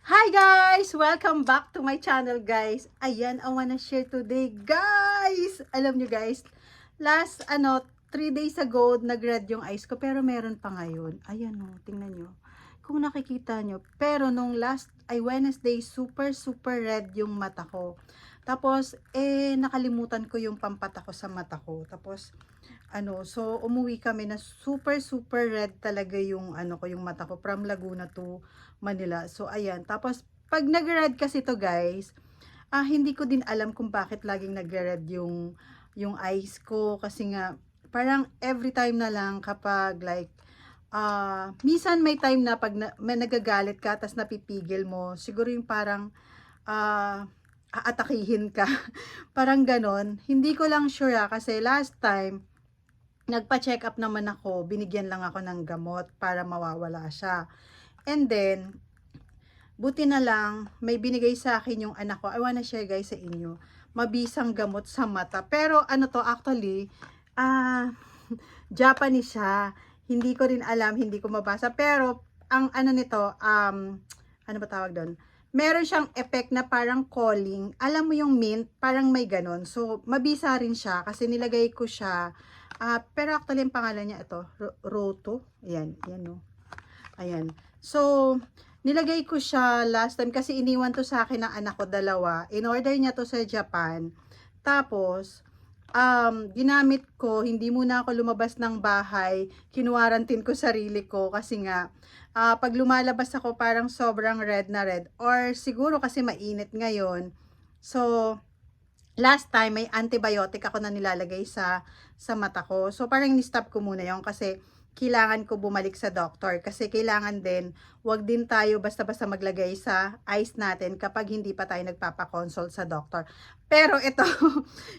Hi guys! Welcome back to my channel guys. Ayan, I wanna share today guys. Alam nyo guys, last 3 days ago nag-red yung eyes ko pero meron pa ngayon. Ayan o, tingnan nyo. Kung nakikita nyo. Pero nung last ay Wednesday, super red yung mata ko. Tapos nakalimutan ko yung pampata ko sa mata ko. Tapos so umuwi kami na super red talaga yung yung mata ko from Laguna to Manila. So ayan, tapos pag nag-red kasi to guys, hindi ko din alam kung bakit laging nag-red yung eyes ko kasi nga parang every time na lang kapag like minsan may time na pag may nagagalit ka tas napipigil mo, siguro yung parang aatakihin ka. Parang ganon. Hindi ko lang sure kasi last time nagpa-check up naman ako, binigyan lang ako ng gamot para mawawala siya. And then, buti na lang, may binigay sa akin yung anak ko. I wanna share guys sa inyo. Mabisang gamot sa mata. Pero ano to, actually, Japanese siya. Hindi ko rin alam, hindi ko mabasa. Pero, ang ano nito, ano ba tawag doon? Meron siyang effect na parang calling. Alam mo yung mint, parang may ganon. So, mabisa rin siya kasi nilagay ko siya. Pero actually, yung pangalan niya ito, Roto. Ayan, yan no. Ayan. So, nilagay ko siya last time kasi iniwan to sa akin ng anak ko dalawa. In-order niya to sa Japan. Tapos, ginamit ko, hindi muna ako lumabas ng bahay. Kinuwarantin ko sarili ko kasi nga, pag lumalabas ako parang sobrang red na red. Or siguro kasi mainit ngayon. So, last time may antibiotic ako na nilalagay sa mata ko. So parang ni-stop ko muna 'yon kasi kailangan ko bumalik sa doctor kasi kailangan din wag din tayo basta-basta maglagay sa eyes natin kapag hindi pa tayo nagpapa-consult sa doctor. Pero ito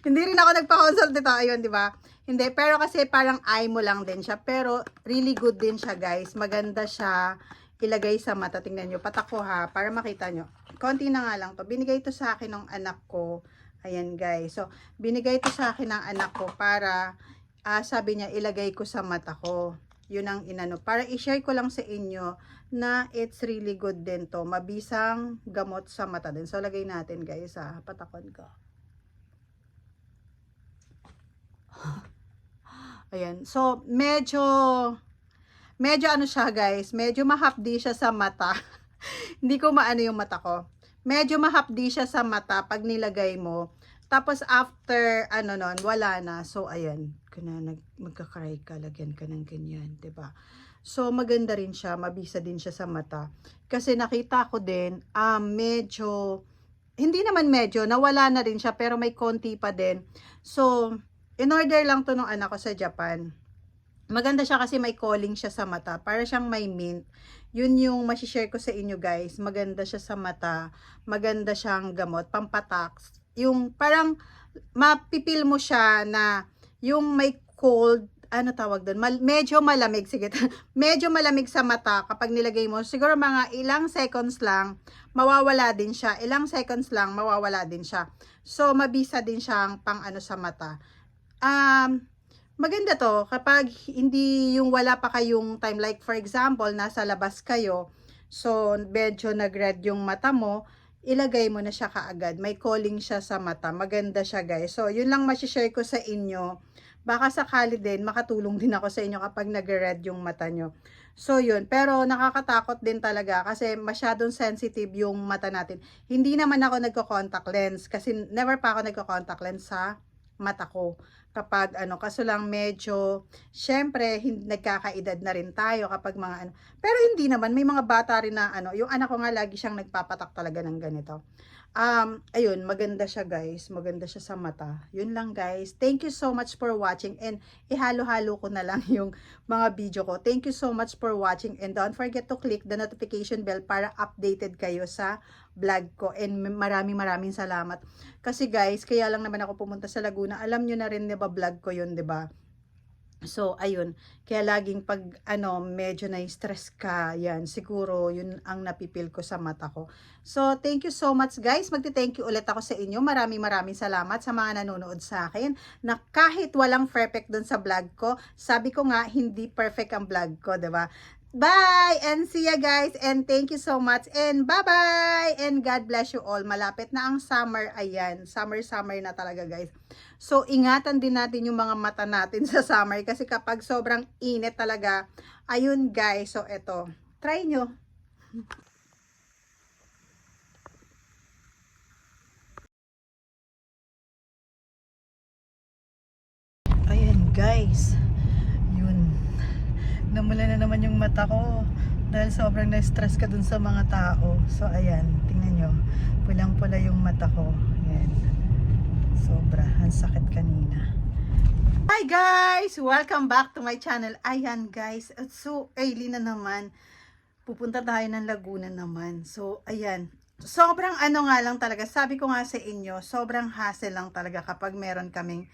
hindi rin ako nagpa-consult dito, ayun, 'di ba? Hindi, pero kasi parang eye mo lang din siya, pero really good din siya, guys. Maganda siya ilagay sa mata. Tingnan niyo, patak ko ha para makita niyo. Konti na nga lang 'to. Binigay ito sa akin ng anak ko. Ayan guys. So, binigay ito sa akin ng anak ko para, sabi niya, ilagay ko sa mata ko. Yun ang inano. Para i-share ko lang sa inyo na it's really good din to. Mabisang gamot sa mata din. So, lagay natin guys ha. Patakon ko. Ayan. So, medyo ano siya guys. Medyo mahapdi siya sa mata. Hindi ko maano yung mata ko. Medyo mahapdi siya sa mata pag nilagay mo. Tapos after nun, wala na. So ayan, magka-cry ka, lagyan ka ng ganyan, 'di ba? So maganda rin siya, mabisa din siya sa mata. Kasi nakita ko din, medyo hindi naman medyo, nawala na rin siya pero may konti pa din. So, in-order lang to ng anak ko sa Japan. Maganda siya kasi may calling siya sa mata. Para siyang may mint. Yun yung masishare ko sa inyo guys. Maganda siya sa mata. Maganda siyang gamot. Pampatak. Yung parang mapipil mo siya na yung may cold, ano tawag doon? Medyo malamig. Sige. Medyo malamig sa mata kapag nilagay mo. Siguro mga ilang seconds lang, mawawala din siya. Ilang seconds lang, mawawala din siya. So, mabisa din siyang pang ano sa mata. Maganda to kapag hindi yung wala pa kayong time, like for example nasa labas kayo, so medyo nag-red yung mata mo, ilagay mo na siya kaagad, may calling siya sa mata. Maganda siya guys. So yun lang masishare ko sa inyo, baka sakali din makatulong din ako sa inyo kapag nag-red yung mata nyo. So yun, pero nakakatakot din talaga kasi masyadong sensitive yung mata natin. Hindi naman ako nagko-contact lens kasi never pa ako nagko-contact lens sa mata ko kapag kaso lang medyo syempre nagkakaedad na rin tayo kapag mga pero hindi naman, may mga bata rin na yung anak ko nga lagi siyang nagpapatak talaga ng ganito. Ayun, maganda siya guys, maganda siya sa mata. Yun lang guys, thank you so much for watching and ihalo-halo ko na lang yung mga video ko. Thank you so much for watching and don't forget to click the notification bell para updated kayo sa vlog ko, and maraming salamat kasi guys, kaya lang naman ako pumunta sa Laguna. Alam nyo na rin, 'di ba, vlog ko yun, 'di ba? So, ayun, kaya laging pag medyo na-stress ka, yan, siguro yun ang napipil ko sa mata ko. So, thank you so much guys. Magti-thank you ulit ako sa inyo. Maraming salamat sa mga nanonood sa akin na kahit walang perfect dun sa vlog ko. Sabi ko nga, hindi perfect ang vlog ko, 'di ba? Bye! And see ya guys. And thank you so much. And bye-bye! And God bless you all. Malapit na ang summer. Ayan. Summer na talaga guys. So, ingatan din natin yung mga mata natin sa summer. Kasi kapag sobrang init talaga, ayun guys. So, eto. Try nyo. Ayan guys. Yun. Namula na naman yung mata ko dahil sobrang na-stress ka dun sa mga tao. So ayan, tingnan nyo, pulang-pula yung mata ko. Ayan, sobra, ang sakit kanina. Hi guys! Welcome back to my channel. Ayan guys, so early na naman. Pupunta tayo ng Laguna naman. So ayan, sobrang ano nga lang talaga, sabi ko nga sa inyo, sobrang hassle lang talaga kapag meron kaming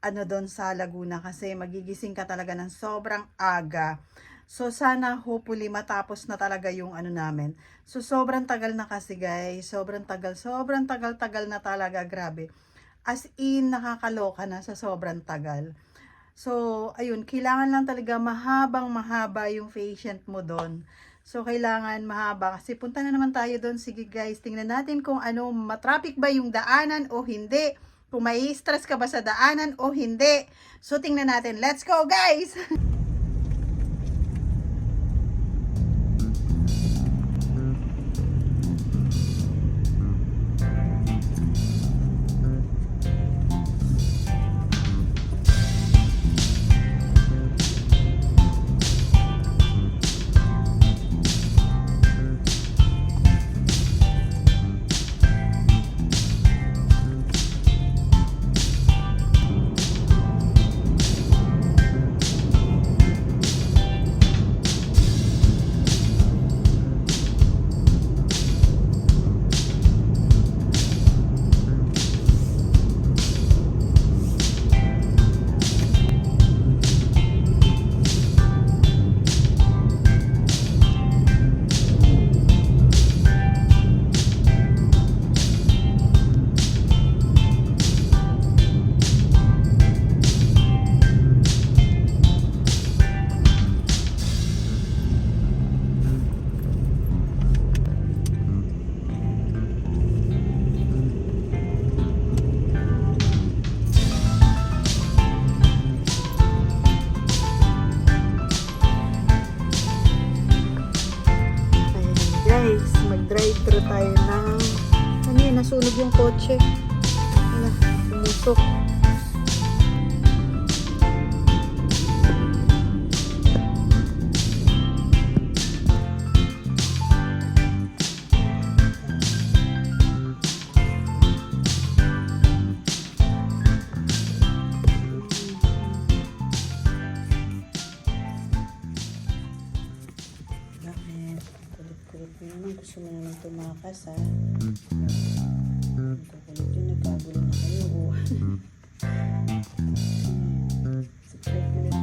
ano doon sa Laguna kasi magigising ka talaga ng sobrang aga. So sana hopefully matapos na talaga yung ano namin. So sobrang tagal na kasi guys, sobrang tagal na talaga, grabe. As in nakakaloka na sa sobrang tagal. So ayun, kailangan lang talaga mahaba yung patient mo doon. So kailangan mahaba kasi punta na naman tayo doon. Sige guys, tingnan natin kung ano, matraffic ba yung daanan o hindi. Kung may stress ka ba sa daanan o hindi. So, tingnan natin. Let's go, guys! Mag-drive-thru tayo ng ano yun, nasunog yung kotse. Wala, sumusok. Gusto mo naman tumakas ha. Kukulit yun, nagkagulo na kayo. Secret na.